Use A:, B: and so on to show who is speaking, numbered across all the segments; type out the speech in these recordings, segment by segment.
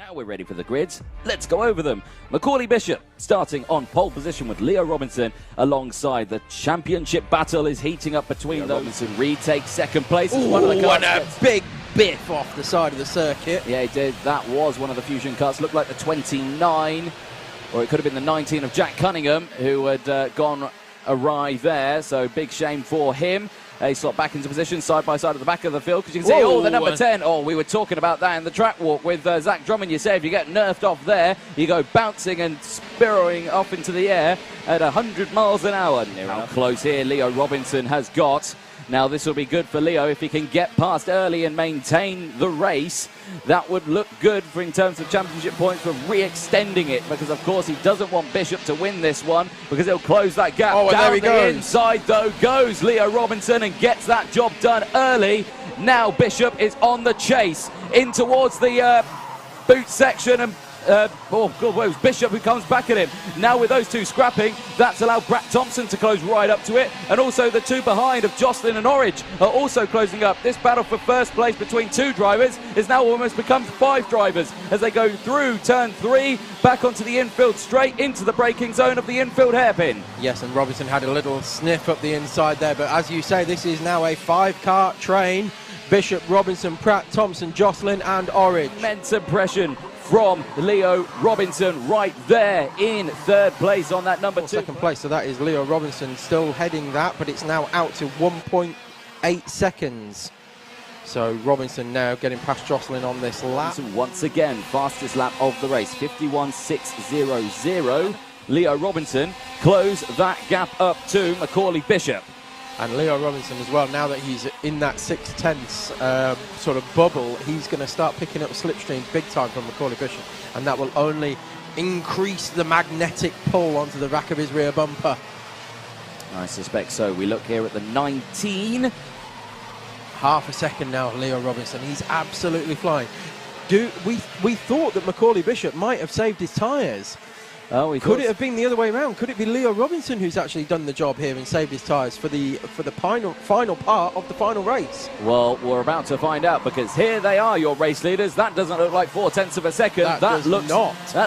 A: Now we're ready for the grids. Let's go over them. Macaulay Bishop starting on pole position with Leo Robinson alongside. The championship battle is heating up between those. Robinson retakes second place.
B: Ooh,
A: one of the cars
B: and a big biff off the side of the circuit.
A: Yeah, he did. That was one of the Fusion cars. Looked like the 29, or it could have been the 19 of Jack Cunningham, who had gone awry there. So big shame for him. He slot back into position side by side at the back of the field, because you can see, oh, the number 10. Oh, we were talking about that in the track walk with Zach Drummond. You say if you get nerfed off there, you go bouncing and spiralling off into the air at 100 miles an hour. How close here Leo Robinson has got. Now this will be good for Leo if he can get past early and maintain the race. That would look good for in terms of championship points for re-extending it, because of course he doesn't want Bishop to win this one, because he'll close that gap.
B: Oh,
A: down
B: there he goes.
A: Inside though goes Leo Robinson and gets that job done early. Now Bishop is on the chase in towards the boot section, and oh God, well, it was Bishop who comes back at him. Now with those two scrapping, that's allowed Brad Thompson to close right up to it, and also the two behind of Jocelyn and Orridge are also closing up. This battle for first place between two drivers is now almost become 5 drivers as they go through turn 3, back onto the infield, straight into the braking zone of the infield hairpin.
B: Yes, and Robinson had a little sniff up the inside there, but as you say, this is now a 5-car train. Bishop, Robinson, Pratt, Thompson, Jocelyn and Orridge.
A: Immense impression from Leo Robinson right there in 3rd place on that number 2.
B: Second place, so that is Leo Robinson still heading that, but it's now out to 1.8 seconds. So Robinson now getting past Jocelyn on this lap.
A: Robinson once again, fastest lap of the race, 51.600. Leo Robinson close that gap up to Macaulay Bishop.
B: And Leo Robinson as well, now that he's in that 6/10 sort of bubble, he's going to start picking up slipstreams big time from Macaulay Bishop, and that will only increase the magnetic pull onto the back of his rear bumper.
A: I suspect so. We look here at the 19.
B: Half a second now, Leo Robinson. He's absolutely flying. We thought that Macaulay Bishop might have saved his tyres.
A: Oh,
B: could it have been the other way around? Could it be Leo Robinson who's actually done the job here and saved his tyres for the final part of the final race?
A: Well, we're about to find out, because here they are, your race leaders. That doesn't look like 0.4 of a second. That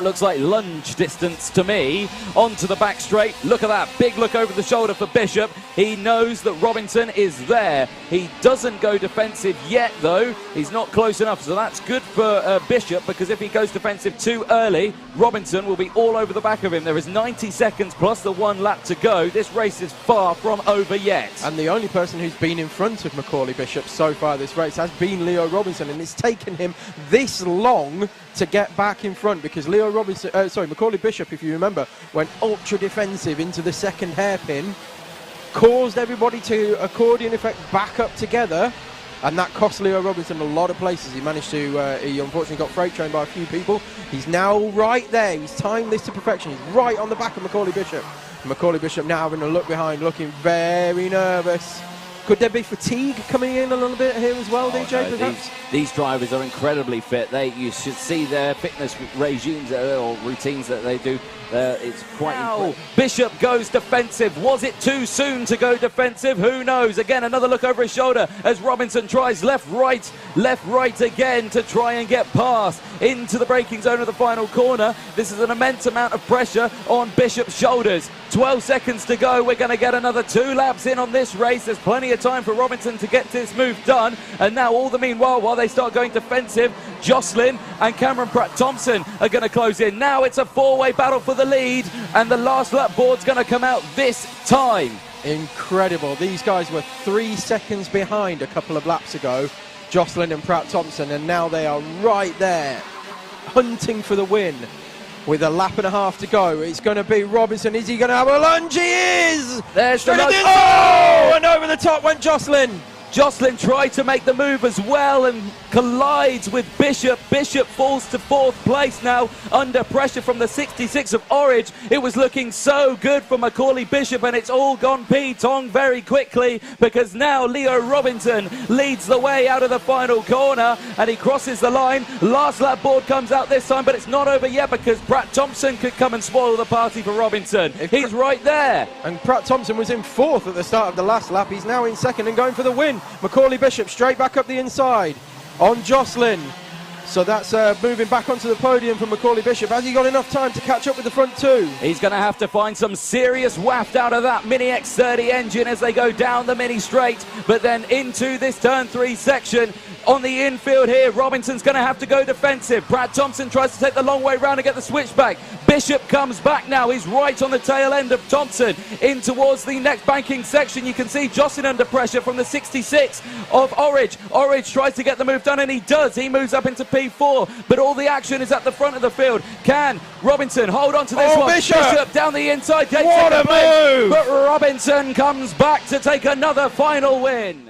A: looks like lunge distance to me. Onto the back straight. Look at that big look over the shoulder for Bishop. He knows that Robinson is there. He doesn't go defensive yet, though. He's not close enough, so that's good for Bishop, because if he goes defensive too early, Robinson will be all over the back of him. There is 90 seconds plus the 1 lap to go. This race is far from over yet.
B: And the only person who's been in front of Macaulay Bishop so far this race has been Leo Robinson, and it's taken him this long to get back in front, because Macaulay Bishop, if you remember, went ultra defensive into the second hairpin, caused everybody to accordion effect back up together, and that cost Leo Robinson a lot of places. He managed to, he unfortunately got freight trained by a few people. He's now right there. He's timed this to perfection. He's right on the back of Macaulay Bishop. Macaulay Bishop now having a look behind, looking very nervous. Could there be fatigue coming in a little bit here as well, DJ?
A: No, these drivers are incredibly fit. You should see their fitness regimes or routines that they do. It's quite incredible. Bishop goes defensive. Was it too soon to go defensive? Who knows? Again, another look over his shoulder as Robinson tries left, right again to try and get past into the braking zone of the final corner. This is an immense amount of pressure on Bishop's shoulders. 12 seconds to go. We're going to get another 2 laps in on this race. There's plenty of time for Robinson to get this move done. And now all the meanwhile, while they start going defensive, Jocelyn and Cameron Pratt-Thompson are going to close in. Now it's a 4-way battle for the lead, and the last lap board's going to come out this time.
B: Incredible. These guys were 3 seconds behind a couple of laps ago, Jocelyn and Pratt-Thompson, and now they are right there, hunting for the win. With a lap and a half to go, it's going to be Robinson. Is he going to have a lunge? He is!
A: There's the lunge.
B: Oh! And over the top went Jocelyn.
A: Jocelyn tried to make the move as well and collides with Bishop. Bishop falls to 4th place now under pressure from the 66 of Orridge. It was looking so good for Macaulay Bishop, and it's all gone P-tong very quickly, because now Leo Robinson leads the way out of the final corner and he crosses the line. Last lap board comes out this time, but it's not over yet, because Pratt Thompson could come and spoil the party for Robinson. He's right there.
B: And Pratt Thompson was in 4th at the start of the last lap. He's now in 2nd and going for the win. Macaulay Bishop straight back up the inside on Jocelyn. So that's moving back onto the podium for Macaulay Bishop. Has he got enough time to catch up with the front two?
A: He's going to have to find some serious waft out of that Mini X30 engine as they go down the mini straight, but then into this turn 3 section. On the infield here, Robinson's going to have to go defensive. Brad Thompson tries to take the long way round and get the switchback. Bishop comes back now. He's right on the tail end of Thompson in towards the next banking section. You can see Jocelyn under pressure from the 66 of Orridge. Orridge tries to get the move done, and he does. He moves up into P4, but all the action is at the front of the field. Can Robinson hold on to this one?
B: Bishop
A: down the inside.
B: What a move!
A: But Robinson comes back to take another final win.